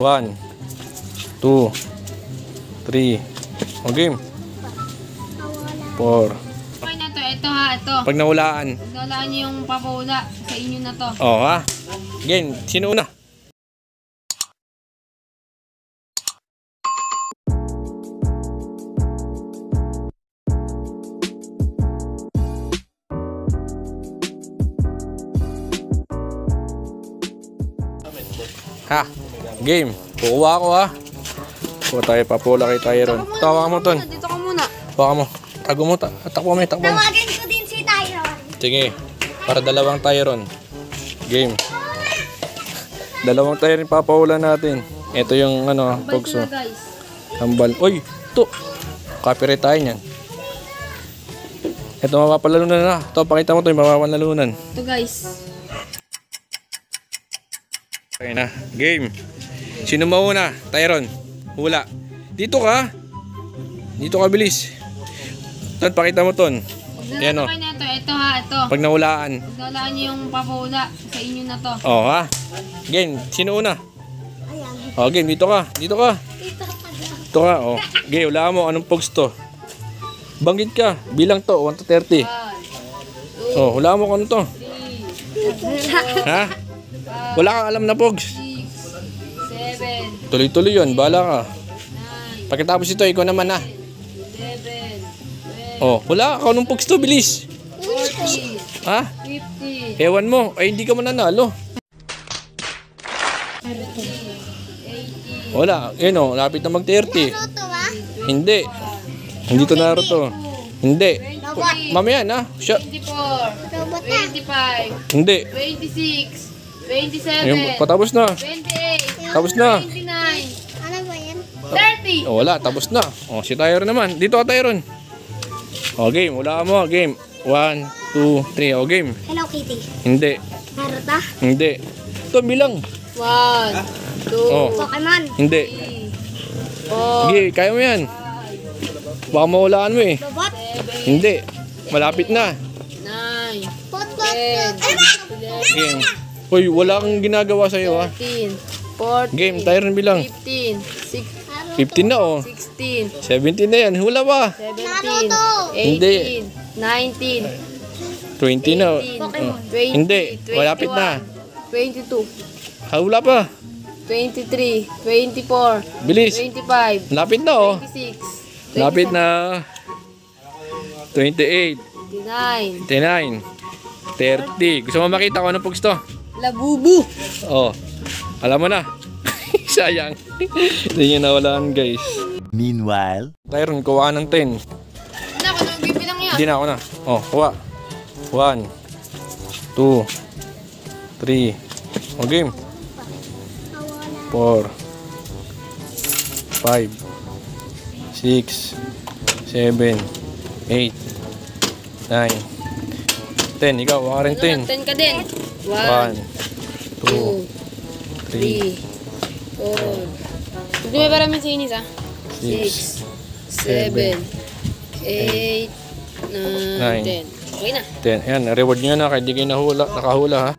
1, 2, 3. O game. 4. Okay na to. Ito ha, ito. Pag nahulaan. Pag nahulaan niyo yung papahula, sa inyo na to. O ha. Game. Sino una? Ha. Game. Kukuha ako ha. Kuha tayo, papula kay Tyron. Tawa mo ton. Dito ka muna. Baka mo. Tago mo. Takbo mo. Takbo mo. Tawagin ko din si Tyron. Sige. Para dalawang Tyron. Game. Dalawang Tyron papahula natin. Ito yung ano, pogso. Guys. Hambal. Uy! Ito! Copyright tayo niyan. Ito mapapalalunan na. Ito, pakita mo ito yung mapapalalunan. Ito guys. Okay na. Game. Sino mauna? Tyron. Hula. Dito ka. Dito ka bilis. Ton, pakita mo ton. Yan o. Okay na to. Ito ha, ito. Pag nahulaan. Pag nahulaan niyo yung papahula, sa inyo na to. O ha. Game. Sino una? O game. Dito ka. Dito ka. Dito ka. O. Game. Hulaan mo. Anong pogs to? Banggit ka. Bilang to. 1 to 30. 1, 2, O. Hulaan mo kung ano to. 3, 4, Ha? Wala kang alam na pogs. 6, 7, Tuloy-tuloy yun. Bahala ka. 9, Pagkatapos ito, ikaw naman ha. 11, 12, O. Wala ka. Anong pogs to? Bilis. 40, Ha? 50, Ewan mo. Ay, hindi ka mananalo. 80, Wala. Yun o. Lapit na mag-30. Naruto ba? Hindi. Hindi to Naruto. Hindi. Mamaya na. Siya. 24, Robot na. 25, Hindi. 26, Ayun, 27, patapos na. 28, Tapos na. 29, Ano ba yan? 30. O, wala. Tapos na. O, si Tyron naman. Dito ka, Tyron. O, game. Wala ka mo. Game. 1, 2, 3. O, game. Hello Kitty. Hindi. Naruto? Hindi. Ito, bilang. 1, 2, Oh. Pokemon. Hindi. 4, Sige, kaya mo yan. Baka mawalaan mo eh. Robot. Hindi. Malapit na. 9, Potpot. 10, Game. Uy, wala kang ginagawa sa'yo ha. 13, 14, Game, Tyron bilang. 15, 15 na oh. 16, 17 na yan. Hula pa. 17, Naruto. 18, 19, 20 na. 20, Hindi. Malapit na. 22, Hula pa. 23, 24, Bilis. 25, Lapit na oh. 26, Lapit na. 28, 29, 29, 30. Gusto mo makita ko anong pugs to? Labubu. Oh. Alam mo na. Sayang. Hindi niya nawalaan guys. Meanwhile, Tyron, kuha ng 10. Ano, kung bibilang yan? Hindi na ako na. Oh, kuha. 1, 2, 3. O game. 4, 5, 6, 7, 8, 9, 10. Ikaw, kuha ka rin 10. 10 ka din. 1, 2, 3, 4. Hindi may parang sinis ah. 6, 7, 8, 9, 10. Okay na. 10. Ayan, reward nyo na kahit di kayo nakahula ha.